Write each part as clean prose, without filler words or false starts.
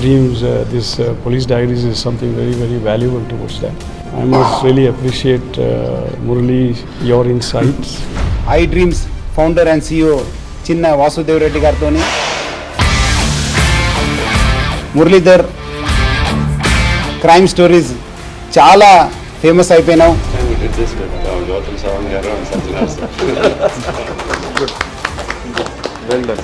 dreams, this police diaries is something very, very valuable towards that. I must really appreciate Murali, your insights. I dreams founder and CEO చిన్న వాసుదేవ్ రెడ్డి గారితో Muralidhar crime stories చాలా famous అయిపోయినావు. Well done.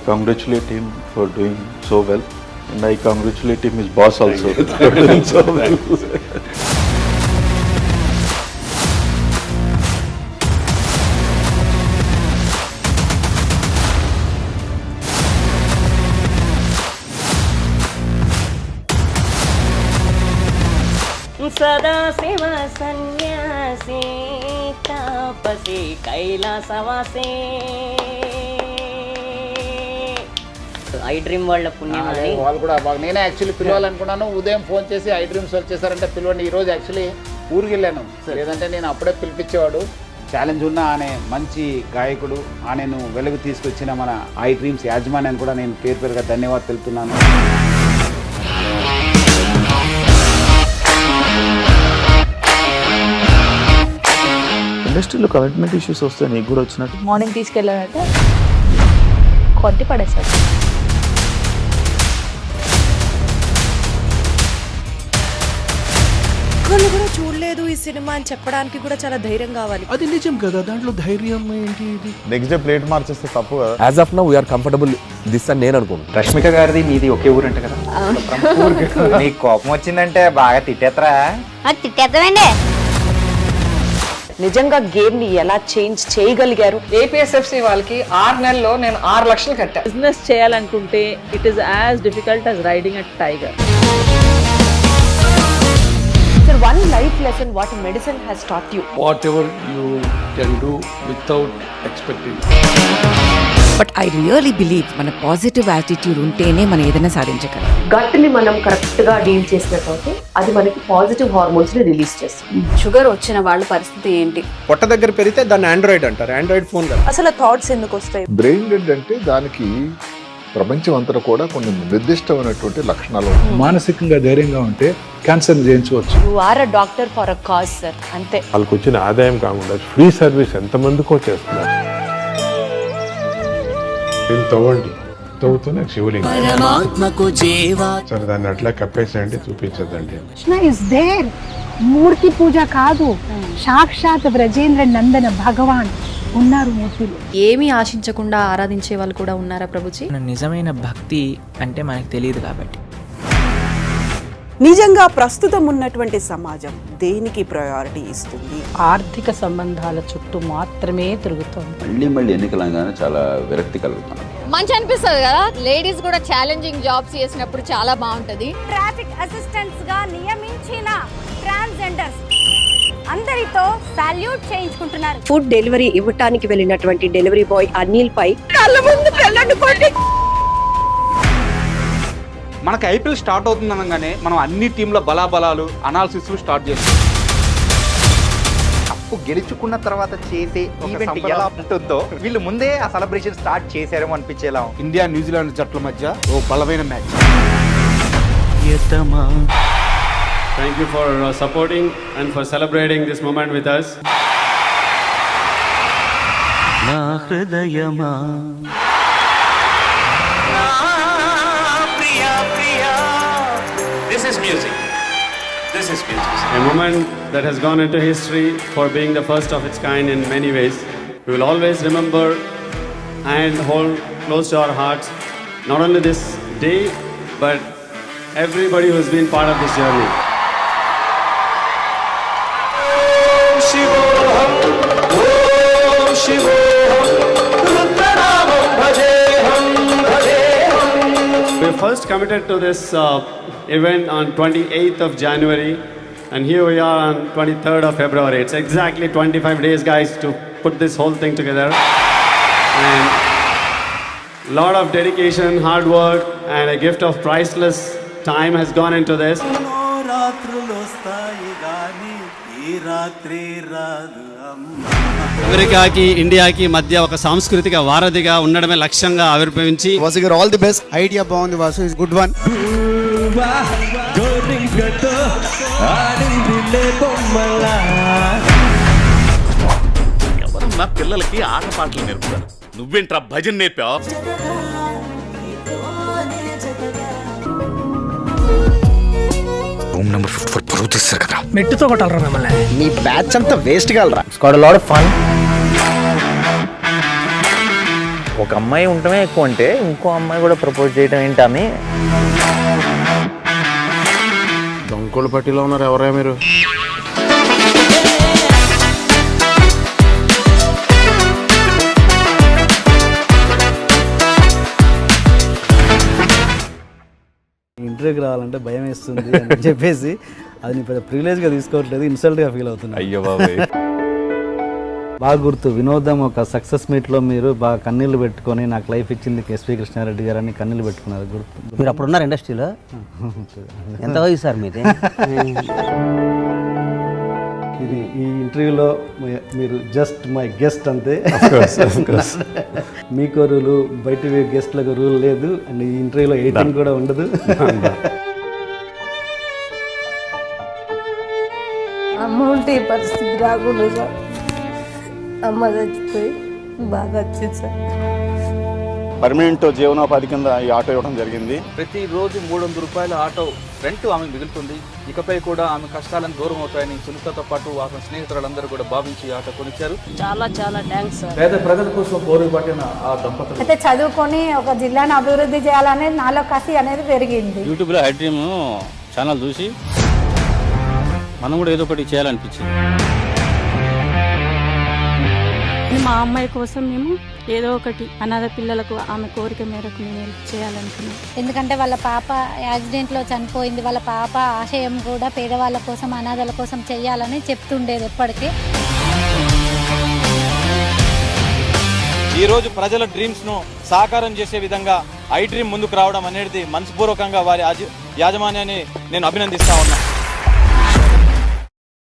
Congratulate him for doing so well, and I congratulate him, his boss also, for doing so well. సదా శివ సన్యాసి తాపసి కైలాసవాసి. I dream వాళ్ళ పుణ్యం అని వాళ్ళు కూడా బాగా. నేనే యాక్చువల్లీ పిలవాలనుకున్నాను, ఉదయం ఫోన్ చేసి ఐ డ్రీమ్స్ వచ్చేసారంటే పిలవండి. ఈరోజు యాక్చువల్లీ ఊరికి వెళ్ళాను, లేదంటే నేను అప్పుడే పిలిపించేవాడు. ఛాలెంజ్ ఉన్న అనే మంచి గాయకుడు, ఆయనను వెలుగు తీసుకొచ్చిన మన ఐ డ్రీమ్స్ యాజమాన్యాన్ని కూడా నేను పేరు పేరుగా ధన్యవాదాలు తెలుపుతున్నాను. ఇండస్ట్రీలో కమిట్మెంట్ ఇష్యూస్ వస్తే నీకు కూడా వచ్చినట్టు. మార్నింగ్ తీసుకెళ్ళాడంటే కొట్టి పడేసాడు. వాళ్ళు కూడా చూడలేదు ఈ సినిమా అని చెప్పడానికి కూడా చాలా ధైర్యం కావాలి. అది నిజం కదా, దాంట్లో ధైర్యం ఏంటి? ఇది నెక్స్ట్ డే ప్లేట్ మార్చేస్తే తప్పు కదా. As of now we are comfortable this అని నేను అనుకుంటున్నాను. రష్మిక గారిది మీది ఒకే ఊరంట కదా? నీకు కోపం వచ్చిందంటే బాగా తిట్టేత్తరా? తిట్టేద్దామండి. నిజంగా గేమ్ ని ఎలా చేంజ్ చేయగలిగారు? ఏపీఎస్ఎఫ్సి వాళ్ళకి 6 నెలల్లో నేను 6 లక్షలు కట్టా. బిజినెస్ చేయాలనుకుంటే it is as difficult as riding a tiger. Sir, one life lesson what medicine has taught you. whatever you can do without expecting. But I really believe మన positive attitude ఉంటేనే మనం ఏదైనా సాధించగలం. గట్ ని మనం correct గా deal చేసినట్లయితే అది మనకి పాజిటివ్ హార్మోన్స్ ని రిలీజ్ చేస్తుంది. షుగర్ వచ్చిన వాళ్ళ పరిస్థితి ఏంటి? పొట్ట దగ్గర పెరిగితే దాన్ని ఆండ్రాయిడ్ అంటారు, ఆండ్రాయిడ్ ఫోన్ కదా. అసలు థాట్స్ ఎందుకు వస్తాయి? బ్రెయిన్ డెడ్ అంటే దానికి ప్రపంచం అంతా కూడా కొన్ని నిర్దిష్టమైనటువంటి లక్షణాలు ఉంటాయి. మానసికంగా ధైర్యంగా ఉంటే క్యాన్సర్ జయించవచ్చు. You are a doctor for a cause sir, అంతే. వాళ్ళకి వచ్చిన ఆదాయం కాకుండా ఫ్రీ సర్వీస్ ఎంతమందికో చేస్తున్నారు. తవ్వండి, తవ్వుతూనే శివలింగం. సరే దాన్ని అట్లా కప్పేసేయండి, చూపించదండి. మూర్తి పూజ కాదు, సాక్షాత్ బ్రజేంద్ర నందన భగవాన్ ఉన్నారు మూర్తిలో. ఏమీ ఆశించకుండా ఆరాధించే వాళ్ళు కూడా ఉన్నారా ప్రభుజీ? నిజమైన భక్తి అంటే మనకు తెలియదు కాబట్టి. నిజంగా ప్రస్తుతం ఉన్నటువంటి సమాజం దేనికి ప్రయారిటీ ఇస్తుంది? ఆర్థిక సంబంధాల చుట్టూ మాత్రమే తిరుగుతోంది. మళ్ళీ ఎన్నికలంగానే చాలా విరక్తి కలుగుతాను. మంచి అనిపిస్తుంది కదా, లేడీస్ కూడా ఛాలెంజింగ్ జాబ్స్ చేసినప్పుడు చాలా బాగుంటది. ట్రాఫిక్ అసిస్టెంట్స్ గా నియమించిన ట్రాన్స్జెండర్స్ అందరితో సాల్యూట్ చేయించుకుంటున్నారు. ఫుడ్ డెలివరీ ఇవ్వటానికి వెళ్ళినటువంటి డెలివరీ బాయ్ అనిల్ పై కళ్ళ ముందు పెళ్ళండుకోండి. మనకి ఐపీఎల్ స్టార్ట్ అవుతుంది అనగానే మనం అన్ని టీంల బలాబలాలు అనాలిసిస్ స్టార్ట్ చేస్తాం. కప్పు గెలుచుకున్న తర్వాత చేసే ఈవెంట్ ఎలా ఉంటుందో వీళ్ళు ముందే ఆ సెలబ్రేషన్ స్టార్ట్ చేశారేమో అనిపించేలా. ఇండియా న్యూజిలాండ్ జట్ల మధ్య ఓ బలమైన match. Thank you for supporting and for celebrating this moment with us. నా హృదయమా This is music. A moment that has gone into history for being the first of its kind in many ways. We will always remember and hold close to our hearts not only this day but everybody who has been part of this journey. We first committed to this event on 28th of January and here we are on 23rd of February. It's exactly 25 days guys to put this whole thing together, and lot of dedication, hard work and a gift of priceless time has gone into this. అమెరికాకి ఇండియాకి మధ్య ఒక సాంస్కృతిక వారధిగా ఉండడమే లక్ష్యంగా ఆవిర్భవించి వాసు గారు ఆల్ ది బెస్ట్. ఐడియా బాగుంది వాసు, ఇస్ గుడ్ వన్. ఎవరన్నా పిల్లలకి ఆట పాటలు నేర్పుతారు, నువ్వేంట్రా భజన నేర్పావు? రూమ్ నెంబర్ 54 పరువు తీస్తారు కదా. మెట్టుతో కొట్టాలరా మిమ్మల్ని. నీ బ్యాచ్ అంతా వేస్ట్ కాలరా. Squad lot of fun. ఒక అమ్మాయి ఉండటమే ఎక్కువ అంటే ఇంకో అమ్మాయి కూడా ప్రపోజ్ చేయడం ఏంటి ఆమె? దొంగల పట్టిలో ఉన్నారు ఎవరా మీరు? ఇంటర్వ్యూకి రావాలంటే భయం వేస్తుంది అని చెప్పేసి అది నీ పెద్ద ప్రివిలేజ్గా తీసుకోవట్లేదు, ఇన్సల్ట్గా ఫీల్ అవుతున్నా. అయ్యో బాబాయ్. బాగా గుర్తు, వినోదం ఒక సక్సెస్ మీట్లో మీరు బాగా కన్నీళ్ళు పెట్టుకొని నాకు లైఫ్ ఇచ్చింది ఎస్వి కృష్ణారెడ్డి గారు అని కన్నీళ్ళు పెట్టుకున్నారు. గుర్తు. మీరు అప్పుడు ఉన్నారు ఇండస్ట్రీలో? ఎంత వయసు సార్ మీది? ఇది ఈ ఇంటర్వ్యూలో మీరు జస్ట్ మై గెస్ట్ అంతే. మీకు రూలు, బయట గెస్ట్లకు రూల్ లేదు, అండ్ ఈ ఇంటర్వ్యూలో ఎయిటింగ్ కూడా ఉండదు. అమ్మ ఉంటే ఈ పరిస్థితి రాకుండా సార్, అమ్మ చచ్చిపోయి బాగా వచ్చింది సార్. పర్మనెంట్ జీవనోపాధి కింద ఈ ఆటో ఇవ్వడం జరిగింది. ప్రతిరోజు 300 రూపాయల ఆటో రెంట్ ఆమె మిగులుతుంది. ఇకపై కూడా ఆమె కష్టాలను దూరం అవుతాయని సునీతతో పాటు ఆమె స్నేహితులందరూ కూడా భావించి ఆటో కొనిచ్చారు. చాలా చాలా థ్యాంక్స్ సార్. పేద ప్రజల కోసం పోరుబాటిన ఆ దంపతులు అయితే చదువుకొని ఒక జిల్లాను అభివృద్ధి చేయాలనేది నాలో కసి అనేది పెరిగింది. యూట్యూబ్లో హై డ్రీమ్ ఛానల్ చూసి మనం కూడా ఏదో ఒకటి చేయాలనిపించింది. మా అమ్మాయి కోసం మేము ఏదో ఒకటి అనాథ పిల్లలకు ఆమె కోరిక మేరకు మేము హెల్ప్ చేయాలనుకున్నాం. ఎందుకంటే వాళ్ళ పాప యాక్సిడెంట్లో చనిపోయింది. వాళ్ళ పాప ఆశయం కూడా పేదవాళ్ళ కోసం, అనాథల కోసం చేయాలని చెప్తుండేది ఎప్పటికీ. ఈరోజు ప్రజల డ్రీమ్స్ను సాకారం చేసే విధంగా ఐ డ్రీమ్ ముందుకు రావడం అనేది మనస్పూర్వకంగా వారి యాజమాన్యాన్ని నేను అభినందిస్తా ఉన్నా.